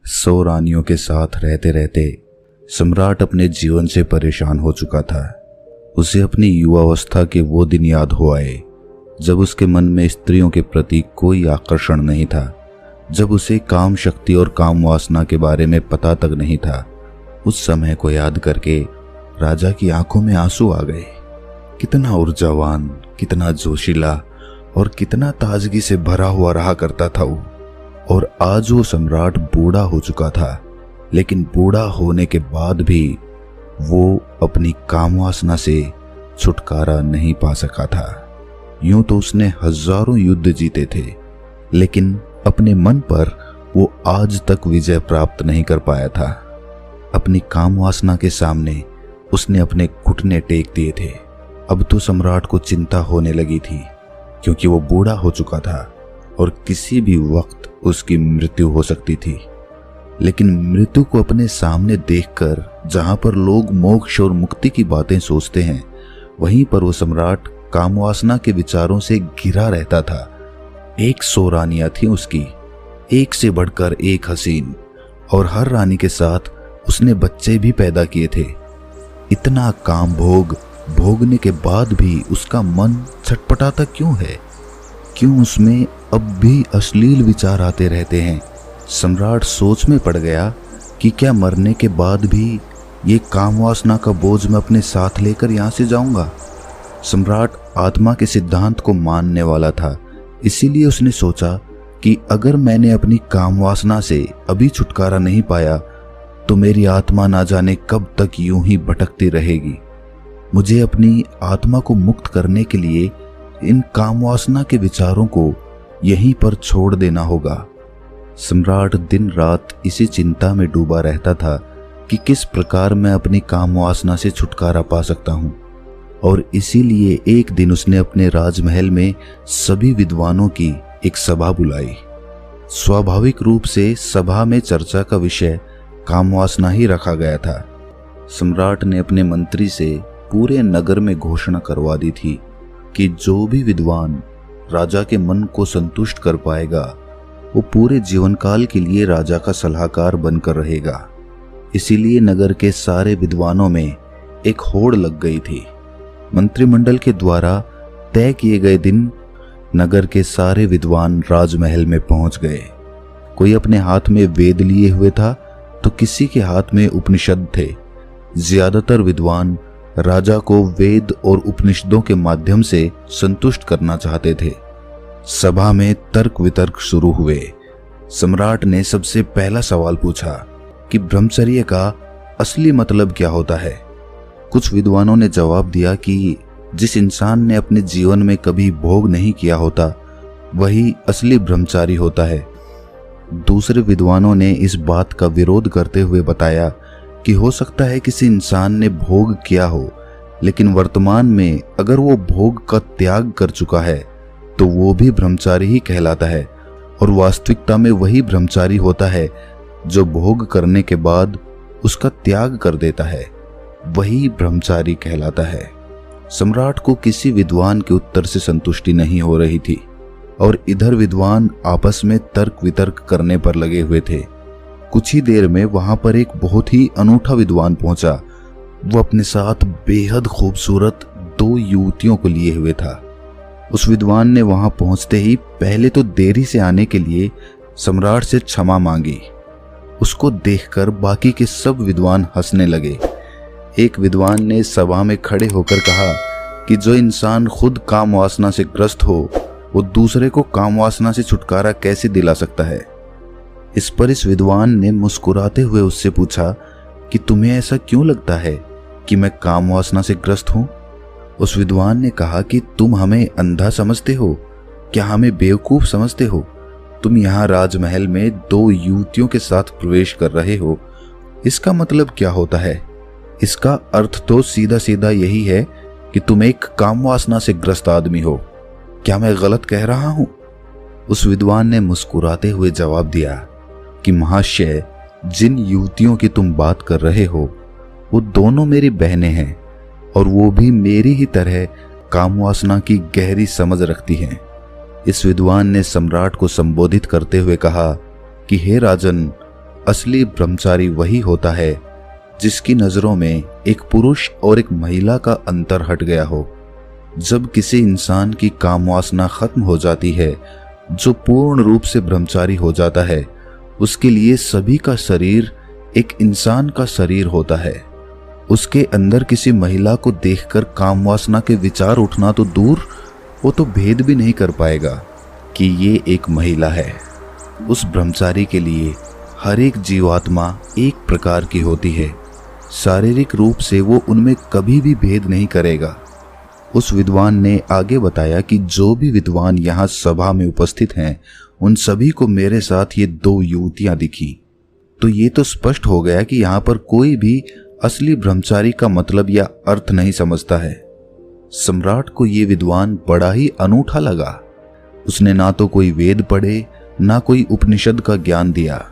100 रानियों के साथ रहते रहते सम्राट अपने जीवन से परेशान हो चुका था। उसे अपनी युवावस्था के वो दिन याद हो आए जब उसके मन में स्त्रियों के प्रति कोई आकर्षण नहीं था, जब उसे काम शक्ति और काम वासना के बारे में पता तक नहीं था। उस समय को याद करके राजा की आंखों में आंसू आ गए। कितना ऊर्जावान, कितना जोशीला और कितना ताजगी से भरा हुआ रहा करता था वो। और आज वो सम्राट बूढ़ा हो चुका था, लेकिन बूढ़ा होने के बाद भी वो अपनी कामवासना से छुटकारा नहीं पा सका था। यूं तो उसने हजारों युद्ध जीते थे, लेकिन अपने मन पर वो आज तक विजय प्राप्त नहीं कर पाया था। अपनी कामवासना के सामने उसने अपने घुटने टेक दिए थे। अब तो सम्राट को चिंता होने लगी थी, क्योंकि वो बूढ़ा हो चुका था और किसी भी वक्त उसकी मृत्यु हो सकती थी। लेकिन मृत्यु को अपने सामने देखकर जहां पर लोग मोक्ष और मुक्ति की बातें सोचते हैं, वहीं पर वो सम्राट कामवासना के विचारों से घिरा रहता था। 100 रानियां थी उसकी, एक से बढ़कर एक हसीन, और हर रानी के साथ उसने बच्चे भी पैदा किए थे। इतना काम भोगने के बाद भी उसका मन छटपटाता क्यों है? क्यों उसमें अब भी अश्लील विचार आते रहते हैं? सम्राट सोच में पड़ गया कि क्या मरने के बाद भी ये कामवासना का बोझ मैं अपने साथ लेकर यहाँ से जाऊंगा? सम्राट आत्मा के सिद्धांत को मानने वाला था, इसीलिए उसने सोचा कि अगर मैंने अपनी कामवासना से अभी छुटकारा नहीं पाया तो मेरी आत्मा ना जाने कब तक यूं ही भटकती रहेगी। मुझे अपनी आत्मा को मुक्त करने के लिए इन कामवासना के विचारों को यहीं पर छोड़ देना होगा। सम्राट दिन रात इसी चिंता में डूबा रहता था कि किस प्रकार मैं अपनी कामवासना से छुटकारा पा सकता हूँ। और इसीलिए एक दिन उसने अपने राजमहल में सभी विद्वानों की एक सभा बुलाई। स्वाभाविक रूप से सभा में चर्चा का विषय कामवासना ही रखा गया था। सम्राट ने अपने मंत्री से पूरे नगर में घोषणा करवा दी थी कि जो भी विद्वान राजा के मन को संतुष्ट कर पाएगा वो पूरे जीवन काल के लिए राजा का सलाहकार बनकर रहेगा। इसीलिए नगर के सारे विद्वानों में एक होड़ लग गई थी। मंत्रिमंडल के द्वारा तय किए गए दिन नगर के सारे विद्वान राजमहल में पहुंच गए। कोई अपने हाथ में वेद लिए हुए था तो किसी के हाथ में उपनिषद थे। ज्यादातर विद्वान राजा को वेद और उपनिषदों के माध्यम से संतुष्ट करना चाहते थे। सभा में तर्क वितर्क शुरू हुए। सम्राट ने सबसे पहला सवाल पूछा कि ब्रह्मचर्य का असली मतलब क्या होता है। कुछ विद्वानों ने जवाब दिया कि जिस इंसान ने अपने जीवन में कभी भोग नहीं किया होता वही असली ब्रह्मचारी होता है। दूसरे विद्वानों ने इस बात का विरोध करते हुए बताया कि हो सकता है किसी इंसान ने भोग किया हो, लेकिन वर्तमान में अगर वो भोग का त्याग कर चुका है तो वो भी ब्रह्मचारी ही कहलाता है। और वास्तविकता में वही ब्रह्मचारी होता है जो भोग करने के बाद उसका त्याग कर देता है, वही ब्रह्मचारी कहलाता है। सम्राट को किसी विद्वान के उत्तर से संतुष्टि नहीं हो रही थी और इधर विद्वान आपस में तर्क वितर्क करने पर लगे हुए थे। कुछ ही देर में वहां पर एक बहुत ही अनूठा विद्वान पहुंचा। वो अपने साथ बेहद खूबसूरत 2 युवतियों को लिए हुए था। उस विद्वान ने वहां पहुंचते ही पहले तो देरी से आने के लिए सम्राट से क्षमा मांगी। उसको देखकर बाकी के सब विद्वान हंसने लगे। एक विद्वान ने सभा में खड़े होकर कहा कि जो इंसान खुद काम वासना से ग्रस्त हो वो दूसरे को काम वासना से छुटकारा कैसे दिला सकता है। इस पर इस विद्वान ने मुस्कुराते हुए उससे पूछा कि तुम्हें ऐसा क्यों लगता है कि मैं काम वासना से ग्रस्त हूं? उस विद्वान ने कहा कि तुम हमें अंधा समझते हो, क्या हमें बेवकूफ समझते हो? तुम यहाँ राजमहल में 2 युवतियों के साथ प्रवेश कर रहे हो, इसका मतलब क्या होता है? इसका अर्थ तो सीधा सीधा यही है कि तुम एक काम वासना से ग्रस्त आदमी हो। क्या मैं गलत कह रहा हूं? उस विद्वान ने मुस्कुराते हुए जवाब दिया कि महाशय, जिन युवतियों की तुम बात कर रहे हो वो दोनों मेरी बहनें हैं और वो भी मेरी ही तरह कामवासना की गहरी समझ रखती हैं। इस विद्वान ने सम्राट को संबोधित करते हुए कहा कि हे राजन, असली ब्रह्मचारी वही होता है जिसकी नजरों में एक पुरुष और एक महिला का अंतर हट गया हो। जब किसी इंसान की काम वासना खत्म हो जाती है, जो पूर्ण रूप से ब्रह्मचारी हो जाता है, उसके लिए सभी का शरीर एक इंसान का शरीर होता है। उसके अंदर किसी महिला को देखकर काम वासना के विचार उठना तो दूर, वो तो भेद भी नहीं कर पाएगा कि ये एक महिला है। उस ब्रह्मचारी के लिए हर एक जीवात्मा एक प्रकार की होती है। शारीरिक रूप से वो उनमें कभी भी भेद नहीं करेगा। उस विद्वान ने आगे बताया कि जो भी विद्वान यहाँ सभा में उपस्थित हैं, उन सभी को मेरे साथ ये 2 युवतियां दिखी। तो ये तो स्पष्ट हो गया कि यहाँ पर कोई भी असली ब्रह्मचारी का मतलब या अर्थ नहीं समझता है। सम्राट को ये विद्वान बड़ा ही अनूठा लगा। उसने ना तो कोई वेद पढ़े, ना कोई उपनिषद का ज्ञान दिया।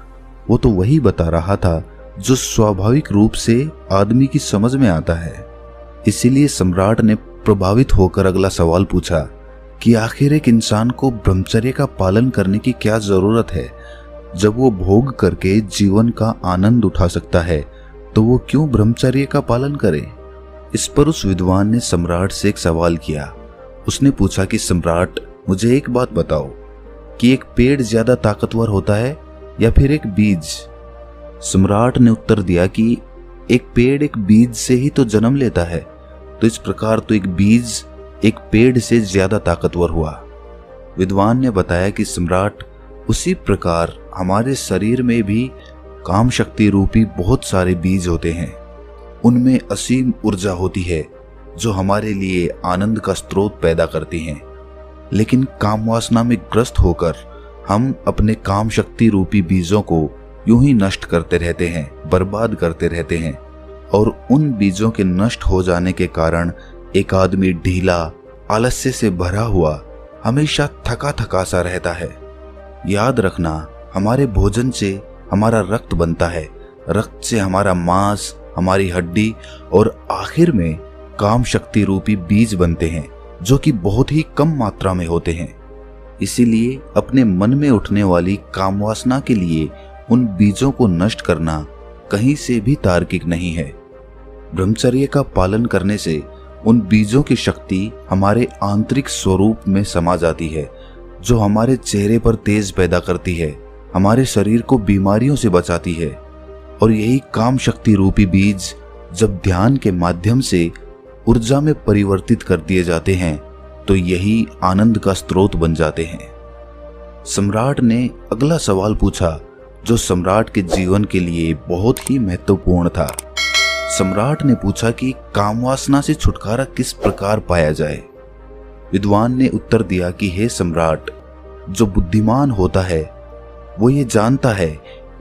वो तो वही बता रहा था जो स्वाभाविक रूप से आदमी की समझ में आता है। इसीलिए सम्राट ने प्रभावित होकर अगला सवाल पूछा कि आखिर एक इंसान को ब्रह्मचर्य का पालन करने की क्या जरूरत है? जब वो भोग करके जीवन का आनंद उठा सकता है, तो वो क्यों ब्रह्मचर्य का पालन करे? इस पर उस विद्वान ने सम्राट से एक सवाल किया। उसने पूछा कि सम्राट, मुझे एक बात बताओ कि एक पेड़ ज्यादा ताकतवर होता है या फिर एक बीज? सम्राट ने उत्तर दिया कि एक पेड़ एक बीज से ही तो जन्म लेता है, तो इस प्रकार तो एक बीज एक पेड़ से ज्यादा ताकतवर हुआ। विद्वान ने बताया कि सम्राट, उसी प्रकार हमारे शरीर में भी काम शक्ति रूपी बहुत सारे बीज होते हैं। उनमें असीम ऊर्जा होती है जो हमारे लिए आनंद का स्रोत पैदा करती हैं। लेकिन काम वासना में ग्रस्त होकर हम अपने काम शक्ति रूपी बीजों को यूं ही नष्ट करते रहते हैं, बर्बाद करते रहते हैं। और उन बीजों के नष्ट हो जाने के कारण एक आदमी ढीला, आलस्य से भरा हुआ, हमेशा थका थका सा रहता है। याद रखना, हमारे भोजन से हमारा रक्त बनता है, रक्त से हमारा मांस, हमारी हड्डी और आखिर में काम शक्ति रूपी बीज बनते हैं, जो कि बहुत ही कम मात्रा में होते हैं। इसीलिए अपने मन में उठने वाली काम वासना के लिए उन बीजों को नष्ट करना कहीं से भी तार्किक नहीं है। ब्रह्मचर्य का पालन करने से उन बीजों की शक्ति हमारे आंतरिक स्वरूप में समा जाती है, जो हमारे चेहरे पर तेज पैदा करती है, हमारे शरीर को बीमारियों से बचाती है। और यही काम शक्ति रूपी बीज जब ध्यान के माध्यम से ऊर्जा में परिवर्तित कर दिए जाते हैं, तो यही आनंद का स्रोत बन जाते हैं। सम्राट ने अगला सवाल पूछा, जो सम्राट के जीवन के लिए बहुत ही महत्वपूर्ण था। सम्राट ने पूछा कि काम वासना से छुटकारा किस प्रकार पाया जाए। विद्वान ने उत्तर दिया कि हे सम्राट, जो बुद्धिमान होता है वो ये जानता है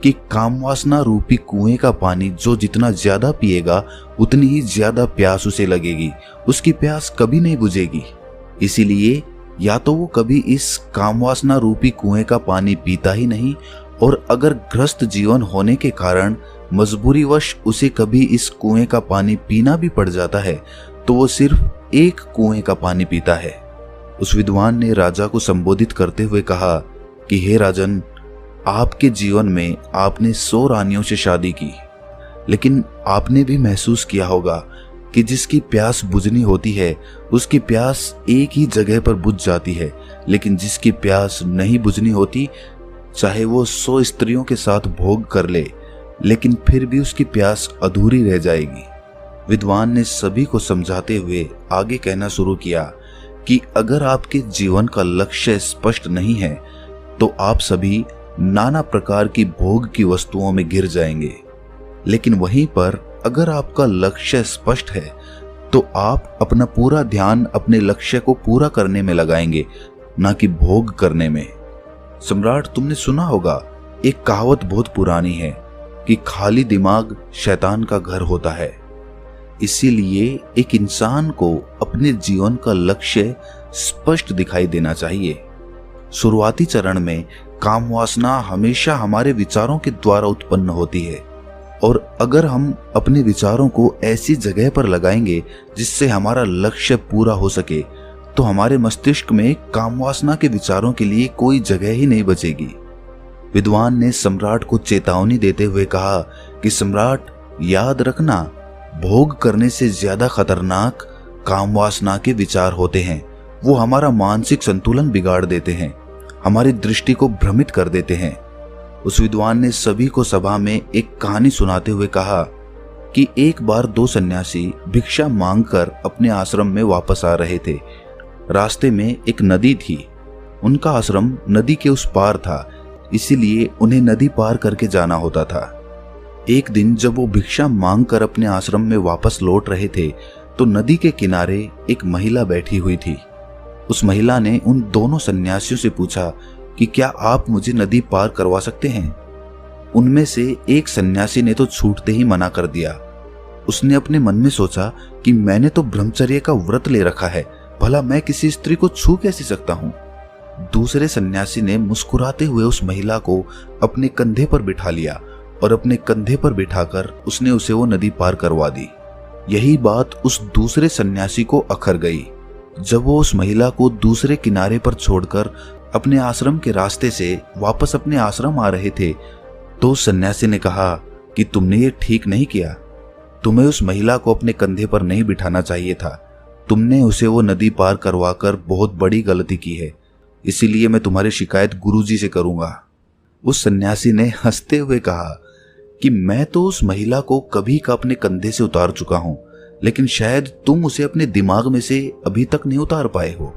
कि काम वासना रूपी कुएं का पानी जो जितना ज्यादा पिएगा उतनी ही ज्यादा प्यास उसे लगेगी, उसकी प्यास कभी नहीं बुझेगी। इसीलिए या तो वो कभी इस काम वासना रूपी कुएं का पानी पीता ही नहीं, और अगर ग्रस्त जीवन होने के कारण मजबूरीवश उसे कभी इस कुएं का पानी पीना भी पड़ जाता है, तो वो सिर्फ एक कुएं का पानी पीता है। उस विद्वान ने राजा को संबोधित करते हुए कहा कि हे राजन, आपके जीवन में आपने 100 रानियों से शादी की, लेकिन आपने भी महसूस किया होगा कि जिसकी प्यास बुझनी होती है उसकी प्यास एक ही जगह पर बुझ जाती है, लेकिन जिसकी प्यास नहीं बुझनी होती, चाहे वो 100 स्त्रियों के साथ भोग कर ले, लेकिन फिर भी उसकी प्यास अधूरी रह जाएगी। विद्वान ने सभी को समझाते हुए आगे कहना शुरू किया कि अगर आपके जीवन का लक्ष्य स्पष्ट नहीं है, तो आप सभी नाना प्रकार की भोग की वस्तुओं में गिर जाएंगे। लेकिन वहीं पर अगर आपका लक्ष्य स्पष्ट है, तो आप अपना पूरा ध्यान अपने लक्ष्य को पूरा करने में लगाएंगे, ना कि भोग करने में। सम्राट, तुमने सुना होगा, एक कहावत बहुत पुरानी है कि खाली दिमाग शैतान का घर होता है। इसीलिए एक इंसान को अपने जीवन का लक्ष्य स्पष्ट दिखाई देना चाहिए। शुरुआती चरण में काम वासना हमेशा हमारे विचारों के द्वारा उत्पन्न होती है, और अगर हम अपने विचारों को ऐसी जगह पर लगाएंगे जिससे हमारा लक्ष्य पूरा हो सके, तो हमारे मस्तिष्क में काम वासना के विचारों के लिए कोई जगह ही नहीं बचेगी। विद्वान ने सम्राट को चेतावनी देते हुए कहा कि सम्राट, याद रखना, भोग करने से ज्यादा खतरनाक काम वासना के विचार होते हैं। वो हमारा मानसिक संतुलन बिगाड़ देते हैं, हमारी दृष्टि को भ्रमित कर देते हैं। उस विद्वान ने सभी को सभा में एक कहानी सुनाते हुए कहा कि एक बार 2 सन्यासी भिक्षा मांगकर अपने आश्रम में वापस आ रहे थे। रास्ते में एक नदी थी। उनका आश्रम नदी के उस पार था, इसीलिए उन्हें नदी पार करके जाना होता था। एक दिन जब वो भिक्षा मांगकर अपने आश्रम में वापस लौट रहे थे तो नदी के किनारे एक महिला बैठी हुई थी। उस महिला ने उन दोनों सन्यासियों से पूछा कि क्या आप मुझे नदी पार करवा सकते हैं। उनमें से एक सन्यासी ने तो छूटते ही मना कर दिया। उसने अपने मन में सोचा कि मैंने तो ब्रह्मचर्य का व्रत ले रखा है, भला मैं किसी स्त्री को छू कैसे सकता हूँ। दूसरे सन्यासी ने मुस्कुराते हुए उस महिला को अपने कंधे पर बिठा लिया और अपने कंधे पर बिठाकर उसने उसे वो नदी पार करवा दी। यही बात उस दूसरे सन्यासी को अखर गई। जब वो उस महिला को दूसरे किनारे पर छोड़कर अपने आश्रम के रास्ते से वापस अपने आश्रम आ रहे थे तो उस सन्यासी ने कहा कि तुमने ये ठीक नहीं किया। तुम्हें उस महिला को अपने कंधे पर नहीं बिठाना चाहिए था। तुमने उसे वो नदी पार करवाकर बहुत बड़ी गलती की है, इसीलिए मैं तुम्हारी शिकायत गुरुजी से करूंगा। उस सन्यासी ने हंसते हुए कहा कि मैं तो उस महिला को कभी का अपने कंधे से उतार चुका हूं, लेकिन शायद तुम उसे अपने दिमाग में से अभी तक नहीं उतार पाए हो।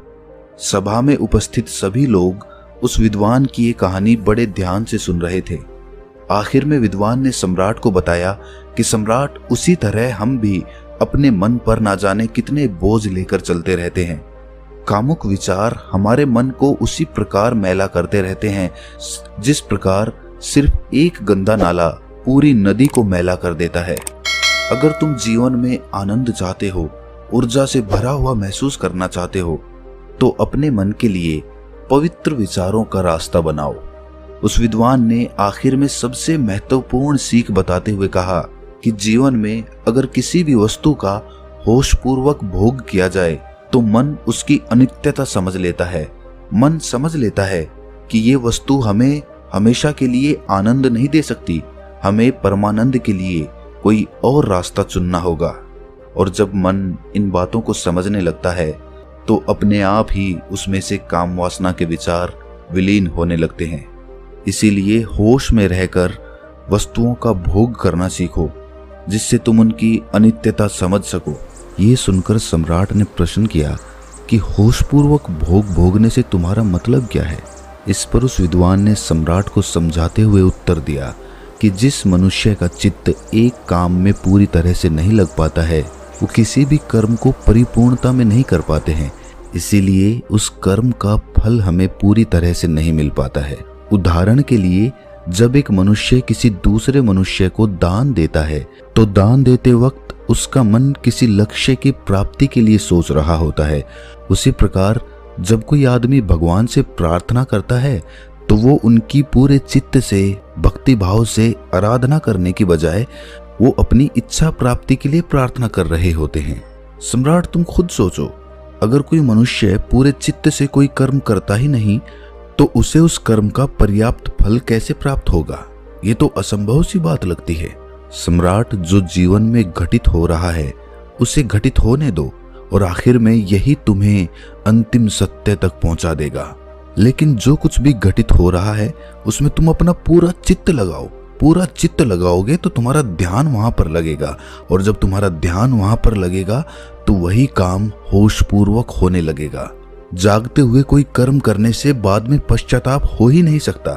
सभा में उपस्थित सभी लोग उस विद्वान की ये कहानी बड़े ध्यान से सुन रहे थे। आखिर में विद्वान ने सम्राट को बताया कि सम्राट, उसी तरह हम भी अपने मन पर ना जाने कितने बोझ लेकर चलते रहते हैं। कामुक विचार हमारे मन को उसी प्रकार मैला करते रहते हैं जिस प्रकार सिर्फ एक गंदा नाला पूरी नदी को मैला कर देता है। अगर तुम जीवन में आनंद चाहते हो, ऊर्जा से भरा हुआ महसूस करना चाहते हो, तो अपने मन के लिए पवित्र विचारों का रास्ता बनाओ। उस विद्वान ने आखिर में सबसे महत्वपूर्ण सीख बताते हुए कहा कि जीवन में अगर किसी भी वस्तु का होशपूर्वक भोग किया जाए तो मन उसकी अनित्यता समझ लेता है। मन समझ लेता है कि ये वस्तु हमें हमेशा के लिए आनंद नहीं दे सकती, हमें परमानंद के लिए कोई और रास्ता चुनना होगा। और जब मन इन बातों को समझने लगता है तो अपने आप ही उसमें से काम वासना के विचार विलीन होने लगते हैं। इसीलिए होश में रहकर वस्तुओं का भोग करना सीखो, जिससे तुम उनकी अनित्यता समझ सको। ये सुनकर सम्राट ने प्रश्न किया कि होशपूर्वक भोग भोगने से तुम्हारा मतलब क्या है। इस पर उस विद्वान ने सम्राट को समझाते हुए उत्तर दिया कि जिस मनुष्य का चित्त एक काम में पूरी तरह से नहीं लग पाता है, वो किसी भी कर्म को परिपूर्णता में नहीं कर पाते हैं। इसीलिए उस कर्म का फल हमें पूरी तरह से नहीं मिल पाता है। उदाहरण के लिए, जब एक मनुष्य किसी दूसरे मनुष्य को दान देता है तो दान देते वक्त उसका मन किसी लक्ष्य की प्राप्ति के लिए सोच रहा होता है। उसी प्रकार जब कोई आदमी भगवान से प्रार्थना करता है तो वो उनकी पूरे चित्त से, भक्ति भाव से आराधना करने की बजाय वो अपनी इच्छा प्राप्ति के लिए प्रार्थना कर रहे होते हैं। सम्राट, तुम खुद सोचो, अगर कोई मनुष्य पूरे चित्त से कोई कर्म करता ही नहीं तो उसे उस कर्म का पर्याप्त फल कैसे प्राप्त होगा। ये तो असंभव सी बात लगती है। सम्राट, जो जीवन में घटित हो रहा है उसे घटित होने दो और आखिर में यही तुम्हें अंतिम सत्य तक पहुंचा देगा। लेकिन जो कुछ भी घटित हो रहा है उसमें तुम अपना पूरा चित्त लगाओ। पूरा चित्त लगाओगे तो तुम्हारा ध्यान वहां पर लगेगा, और जब तुम्हारा ध्यान वहां पर लगेगा तो वही काम होशपूर्वक होने लगेगा। जागते हुए कोई कर्म करने से बाद में पश्चाताप हो ही नहीं सकता।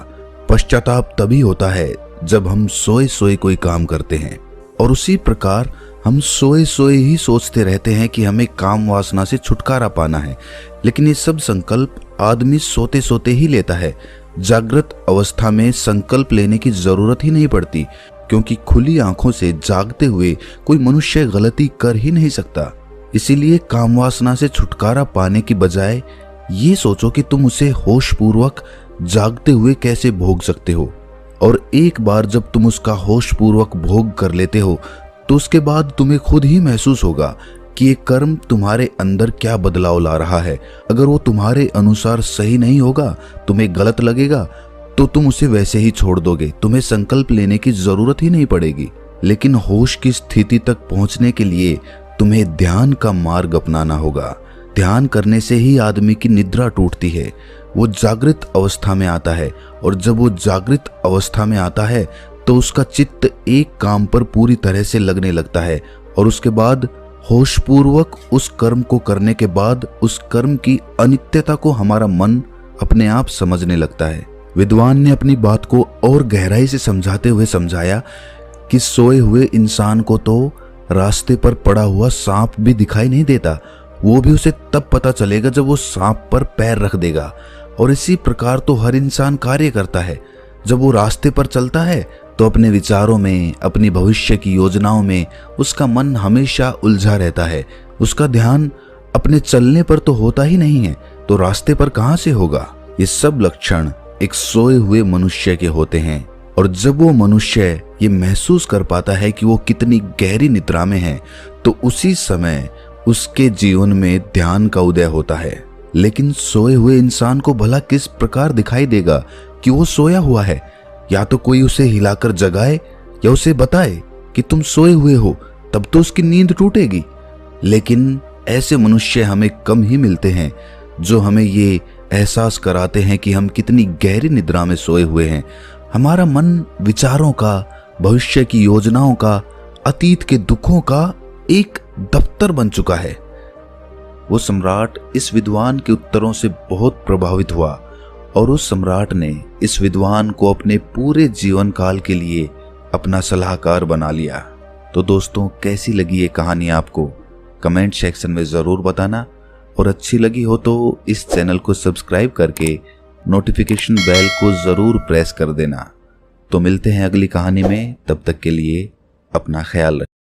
पश्चाताप तभी होता है जब हम सोए सोए कोई काम करते हैं। और उसी प्रकार हम सोए सोए ही सोचते रहते हैं कि हमें काम वासना से छुटकारा पाना है, लेकिन ये सब संकल्प आदमी सोते सोते ही लेता है। जागृत अवस्था में संकल्प लेने की जरूरत ही नहीं पड़ती, क्योंकि खुली आंखों से जागते हुए कोई मनुष्य गलती कर ही नहीं सकता। इसीलिए काम वासना से छुटकारा पाने की बजाय ये सोचो कि तुम उसे होशपूर्वक जागते हुए कैसे भोग सकते हो। और एक बार जब तुम उसका होशपूर्वक भोग कर लेते हो तो उसके बाद तुम्हें खुद ही महसूस होगा कि ये कर्म तुम्हारे अंदर क्या बदलाव ला रहा है। अगर वो तुम्हारे अनुसार सही नहीं होगा, तुम्हें गलत लगेगा, तो तुम उसे वैसे ही छोड़ दोगे, तुम्हें संकल्प लेने की जरूरत ही नहीं पड़ेगी। लेकिन होश की स्थिति तक पहुंचने के लिए तुम्हें ध्यान का मार्ग अपनाना होगा। ध्यान करने से ही आदमी की निद्रा टूटती है, वो जागृत अवस्था में आता है, और जब वो जागृत अवस्था में आता है तो उसका चित्त एक काम पर पूरी तरह से लगने लगता है, और उसके बाद होशपूर्वक उस कर्म को करने के बाद उस कर्म की अनित्यता को हमारा मन अपने आप समझने लगता है। विद्वान ने अपनी बात को और गहराई से समझाते हुए समझाया कि सोए हुए इंसान को तो रास्ते पर पड़ा हुआ सांप भी दिखाई नहीं देता, वो भी उसे तब पता चलेगा जब वो सांप पर पैर रख देगा। और इसी प्रकार तो हर इंसान कार्य करता है। जब वो रास्ते पर चलता है तो अपने विचारों में, अपनी भविष्य की योजनाओं में उसका मन हमेशा उलझा रहता है। उसका ध्यान अपने चलने पर तो होता ही नहीं है, तो रास्ते पर कहां से होगा। ये सब लक्षण एक सोए हुए मनुष्य के होते हैं, और जब वो मनुष्य ये महसूस कर पाता है कि वो कितनी गहरी निद्रा में है, तो उसी समय उसके जीवन में ध्यान का उदय होता है। लेकिन सोए हुए इंसान को भला किस प्रकार दिखाई देगा कि वो सोया हुआ है? या तो कोई उसे हिलाकर जगाए या उसे बताए कि तुम सोए हुए हो, तब तो उसकी नींद टूटेगी। लेकिन ऐसे मनुष्य हमें कम ही मिलते हैं जो हमें ये एहसास कराते हैं कि हम कितनी गहरी निद्रा में सोए हुए हैं। हमारा मन विचारों का, भविष्य की योजनाओं का, अतीत के दुखों का एक दफ्तर बन चुका है। वो सम्राट इस विद्वान के उत्तरों से बहुत प्रभावित हुआ, और उस सम्राट ने इस विद्वान को अपने पूरे जीवन काल के लिए अपना सलाहकार बना लिया। तो दोस्तों, कैसी लगी ये कहानी आपको? कमेंट सेक्शन में ज़रूर बताना, और अच्छी लगी हो तो इस चैनल को सब्सक्राइब करके नोटिफिकेशन बेल को ज़रूर प्रेस कर देना। तो मिलते हैं अगली कहानी में, तब तक के लिए अपना ख्याल रखें।